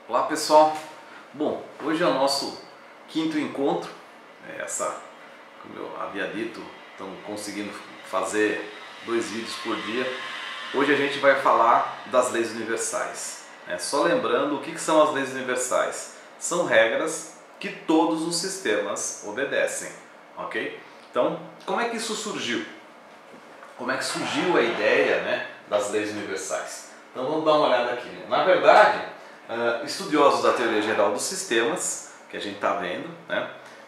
Olá pessoal, bom, hoje é o nosso quinto encontro, como eu havia dito, estamos conseguindo fazer 2 vídeos por dia. Hoje a gente vai falar das leis universais, Só lembrando o que são as leis universais, são regras que todos os sistemas obedecem, ok? Então, como é que isso surgiu? Como é que surgiu a ideia, das leis universais? Então vamos dar uma olhada aqui. Na verdade, estudiosos da teoria geral dos sistemas, que a gente está vendo,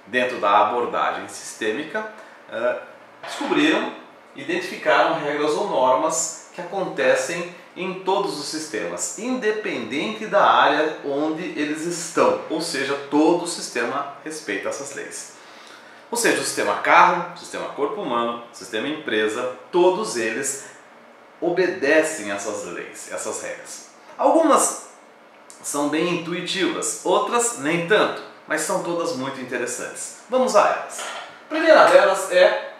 dentro da abordagem sistêmica, descobriram, identificaram regras ou normas que acontecem em todos os sistemas, independente da área onde eles estão, ou seja, todo o sistema respeita essas leis. Ou seja, o sistema carro, o sistema corpo humano, o sistema empresa, todos eles obedecem essas leis, essas regras. Algumas são bem intuitivas, outras nem tanto, mas são todas muito interessantes. Vamos a elas. A primeira delas é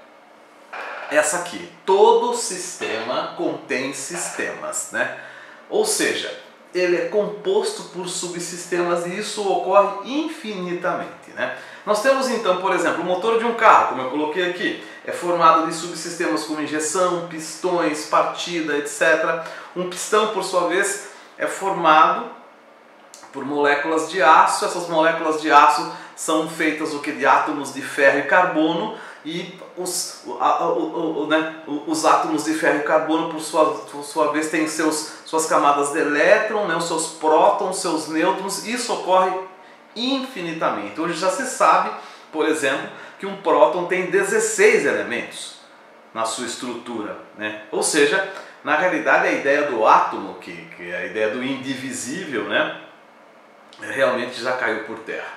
essa aqui. Todo sistema contém sistemas, Ou seja, ele é composto por subsistemas e isso ocorre infinitamente, Nós temos então, por exemplo, o motor de um carro, como eu coloquei aqui, é formado de subsistemas como injeção, pistões, partida, etc. Um pistão, por sua vez, é formado por moléculas de aço. Essas moléculas de aço são feitas de átomos de ferro e carbono, e os átomos de ferro e carbono, por sua vez, têm suas camadas de elétron, os seus prótons, seus nêutrons. Isso ocorre infinitamente. Hoje já se sabe, por exemplo, que um próton tem 16 elementos na sua estrutura, Ou seja, na realidade a ideia do átomo, que é a ideia do indivisível, realmente já caiu por terra.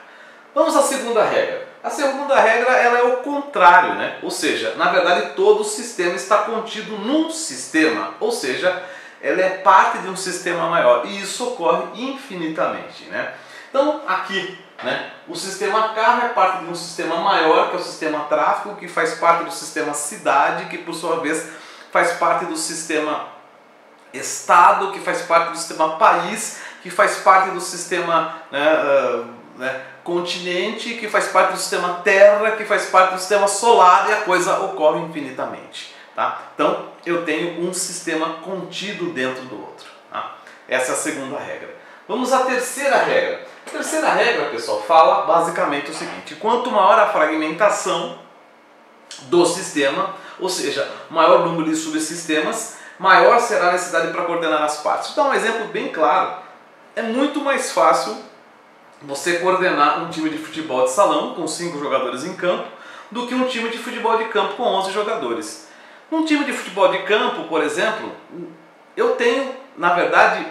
Vamos à segunda regra. A segunda regra, ela é o contrário, Ou seja, na verdade todo o sistema está contido num sistema, ou seja, ela é parte de um sistema maior, e isso ocorre infinitamente, Então aqui, o sistema carro é parte de um sistema maior, que é o sistema tráfego, que faz parte do sistema cidade, que por sua vez faz parte do sistema estado, que faz parte do sistema país, que faz parte do sistema continente, que faz parte do sistema terra, que faz parte do sistema solar, e a coisa ocorre infinitamente. Então eu tenho um sistema contido dentro do outro. Essa é a segunda regra. Vamos à terceira regra. A terceira regra, pessoal, fala basicamente o seguinte: quanto maior a fragmentação do sistema, ou seja, maior número de subsistemas, maior será a necessidade para coordenar as partes. Vou dar um exemplo bem claro. É muito mais fácil você coordenar um time de futebol de salão com 5 jogadores em campo do que um time de futebol de campo com 11 jogadores. Num time de futebol de campo, por exemplo, eu tenho, na verdade,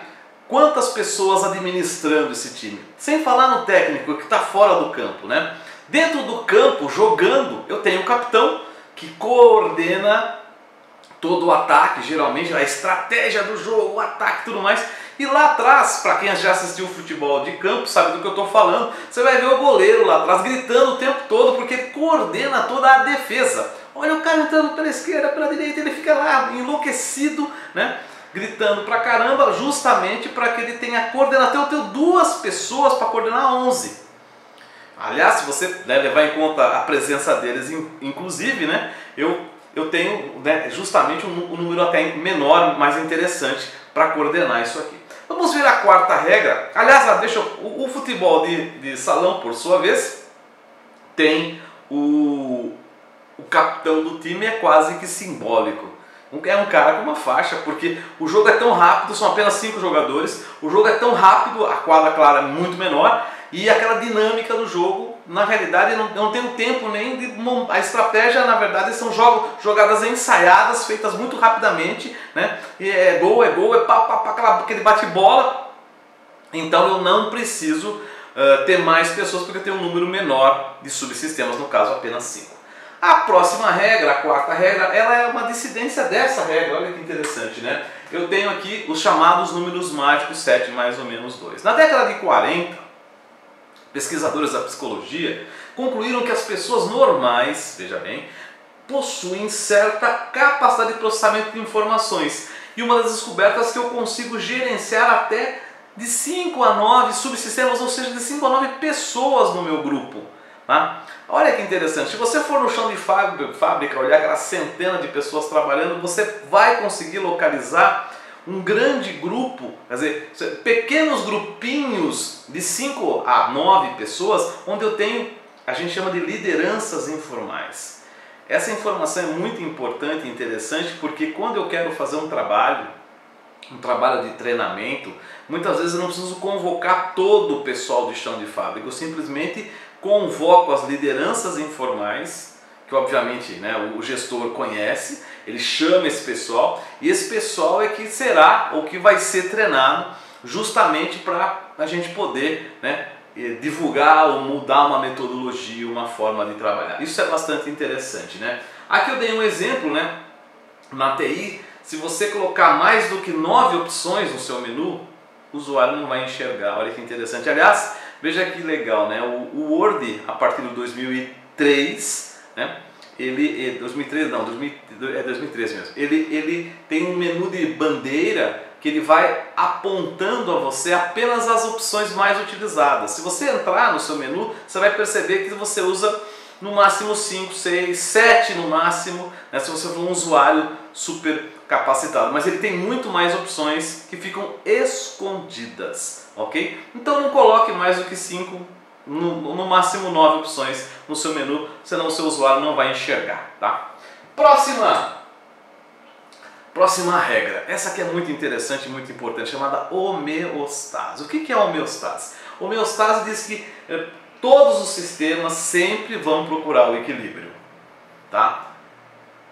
quantas pessoas administrando esse time? Sem falar no técnico que está fora do campo, Dentro do campo, jogando, eu tenho um capitão que coordena todo o ataque, geralmente a estratégia do jogo, o ataque e tudo mais. E lá atrás, para quem já assistiu futebol de campo, sabe do que eu estou falando, você vai ver o goleiro lá atrás gritando o tempo todo, porque ele coordena toda a defesa. Olha o cara entrando pela esquerda, pela direita, ele fica lá enlouquecido, gritando pra caramba, justamente para que ele tenha coordenação. Eu tenho 2 pessoas para coordenar 11. Aliás, se você levar em conta a presença deles, inclusive, eu tenho justamente um número até menor, mais interessante, para coordenar isso aqui. Vamos ver a quarta regra. Aliás, o futebol de salão, por sua vez, tem o capitão do time, é quase que simbólico. É um cara com uma faixa, porque o jogo é tão rápido, são apenas 5 jogadores, o jogo é tão rápido, a quadra, claro, é muito menor, e aquela dinâmica do jogo, na realidade, não tem tempo nem de... A estratégia, na verdade, são jogadas ensaiadas, feitas muito rapidamente, E é gol, é pá, aquele bate-bola. Então eu não preciso ter mais pessoas, porque eu tenho um número menor de subsistemas, no caso apenas 5. A próxima regra, a quarta regra, ela é uma dissidência dessa regra. Olha que interessante, Eu tenho aqui os chamados números mágicos 7 mais ou menos 2. Na década de 40, pesquisadores da psicologia concluíram que as pessoas normais, veja bem, possuem certa capacidade de processamento de informações. E uma das descobertas é que eu consigo gerenciar até de 5 a 9 subsistemas, ou seja, de 5 a 9 pessoas no meu grupo. Tá? Olha que interessante, se você for no chão de fábrica, olhar aquela centena de pessoas trabalhando, você vai conseguir localizar um grande grupo, quer dizer, pequenos grupinhos de 5 a 9 pessoas, onde eu tenho, a gente chama de lideranças informais. Essa informação é muito importante e interessante, porque quando eu quero fazer um trabalho de treinamento, muitas vezes eu não preciso convocar todo o pessoal do chão de fábrica, eu simplesmente convoco as lideranças informais, que obviamente, né, o gestor conhece, ele chama esse pessoal, e esse pessoal é que será ou que vai ser treinado justamente para a gente poder, né, divulgar ou mudar uma metodologia, uma forma de trabalhar. Isso é bastante interessante, né? Aqui eu dei um exemplo, né? Na TI, se você colocar mais do que 9 opções no seu menu, o usuário não vai enxergar. Olha que interessante. Aliás, veja que legal, né? O Word, a partir de 2003, né? 2003 mesmo. Ele tem um menu de bandeira que ele vai apontando a você apenas as opções mais utilizadas. Se você entrar no seu menu, você vai perceber que você usa no máximo 5, 6, 7 no máximo, né, se você for um usuário super capacitado. Mas ele tem muito mais opções que ficam escondidas, ok? Então não coloque mais do que 5, no máximo 9 opções no seu menu, senão o seu usuário não vai enxergar, tá? Próxima regra, essa aqui é muito interessante e muito importante, chamada homeostase. O que é homeostase? Homeostase diz que todos os sistemas sempre vão procurar o equilíbrio, tá?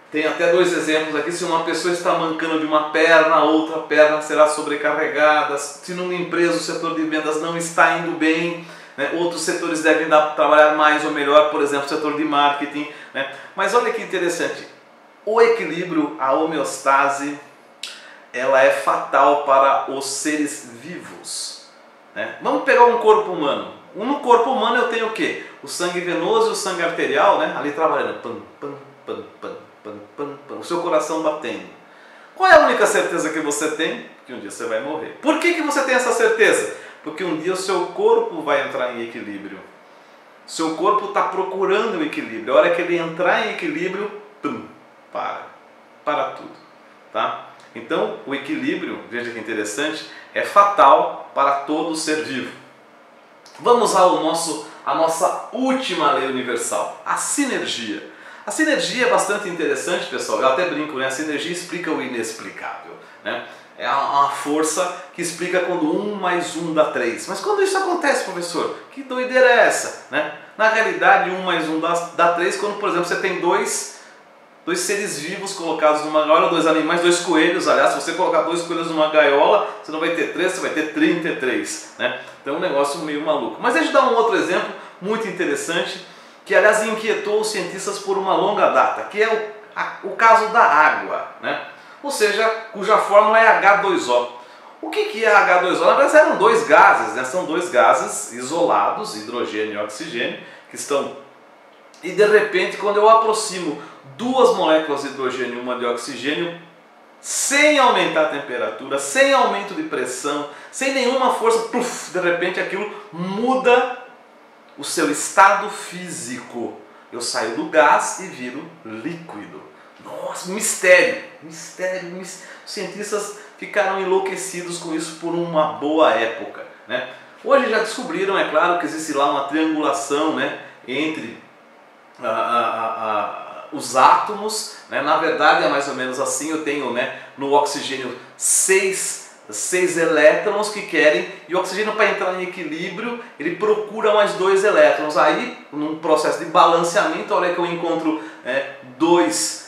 Tem até 2 exemplos aqui. Se uma pessoa está mancando de uma perna, a outra perna será sobrecarregada. Se numa empresa o setor de vendas não está indo bem, né, outros setores devem trabalhar mais ou melhor, por exemplo, o setor de marketing, né? Mas olha que interessante, o equilíbrio, a homeostase, ela é fatal para os seres vivos, né? Vamos pegar um corpo humano. No corpo humano eu tenho o quê? O sangue venoso e o sangue arterial, né? Ali trabalhando, pam, pam, pam, pam, pam, pam, pam, o seu coração batendo. Qual é a única certeza que você tem? Que um dia você vai morrer. Por que você tem essa certeza? Porque um dia o seu corpo vai entrar em equilíbrio. O seu corpo está procurando o equilíbrio. A hora que ele entrar em equilíbrio, pum, para tudo, tá? Então o equilíbrio, veja que interessante, é fatal para todo ser vivo. Vamos ao a nossa última lei universal, a sinergia. A sinergia é bastante interessante, pessoal. Eu até brinco, né? A sinergia explica o inexplicável, né? É uma força que explica quando 1 mais 1 dá 3. Mas quando isso acontece, professor? Que doideira é essa, né? Na realidade, 1 mais 1 dá 3 quando, por exemplo, você tem dois seres vivos colocados numa gaiola, 2 animais, 2 coelhos. Aliás, se você colocar 2 coelhos numa gaiola, você não vai ter 3, você vai ter 33, né? Então é um negócio meio maluco. Mas deixa eu dar um outro exemplo muito interessante, que aliás inquietou os cientistas por uma longa data, que é o caso da água, né? Ou seja, cuja fórmula é H2O. O que é H2O? Na verdade eram 2 gases, né? São 2 gases isolados, hidrogênio e oxigênio, que estão... E de repente, quando eu aproximo 2 moléculas de hidrogênio e uma de oxigênio, sem aumentar a temperatura, sem aumento de pressão, sem nenhuma força, puff, de repente aquilo muda o seu estado físico. Eu saio do gás e viro líquido. Nossa, mistério. Os cientistas ficaram enlouquecidos com isso por uma boa época, né? Hoje já descobriram, é claro, que existe lá uma triangulação, né, entre os átomos, né? Na verdade é mais ou menos assim. Eu tenho, né, no oxigênio 6 elétrons que querem, e o oxigênio, para entrar em equilíbrio, ele procura mais 2 elétrons. Aí, num processo de balanceamento, a hora que eu encontro 2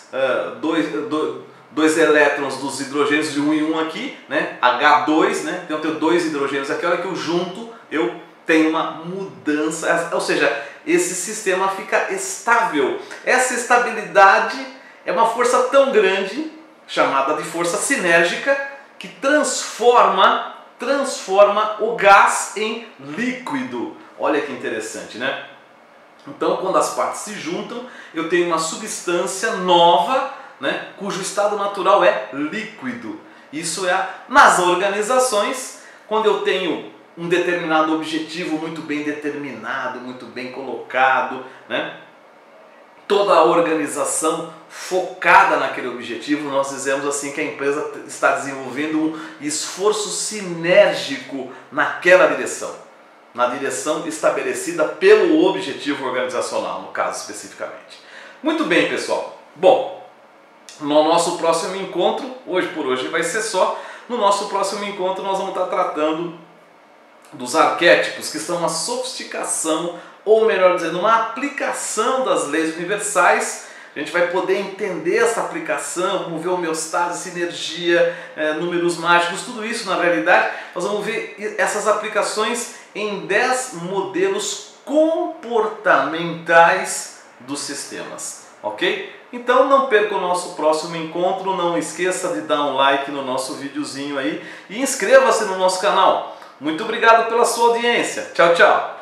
elétrons dos hidrogênios de 1 em 1 aqui, né, H2, né, então eu tenho 2 hidrogênios aqui, a hora que eu junto, eu tenho uma mudança, ou seja, esse sistema fica estável. Essa estabilidade é uma força tão grande, chamada de força sinérgica, que transforma o gás em líquido. Olha que interessante, né? Então, quando as partes se juntam, eu tenho uma substância nova, né, cujo estado natural é líquido. Isso é nas organizações, quando eu tenho um determinado objetivo muito bem determinado, muito bem colocado, né? Toda a organização focada naquele objetivo, nós dizemos assim que a empresa está desenvolvendo um esforço sinérgico naquela direção, na direção estabelecida pelo objetivo organizacional, no caso especificamente. Muito bem, pessoal. Bom, no nosso próximo encontro, hoje por hoje vai ser só, no nosso próximo encontro nós vamos estar tratando dos arquétipos, que são a sofisticação, ou melhor dizendo, uma aplicação das leis universais. A gente vai poder entender essa aplicação, vamos ver homeostase, sinergia, números mágicos, tudo isso na realidade. Nós vamos ver essas aplicações em 10 modelos comportamentais dos sistemas, ok? Então não perca o nosso próximo encontro, não esqueça de dar um like no nosso videozinho aí e inscreva-se no nosso canal. Muito obrigado pela sua audiência. Tchau, tchau.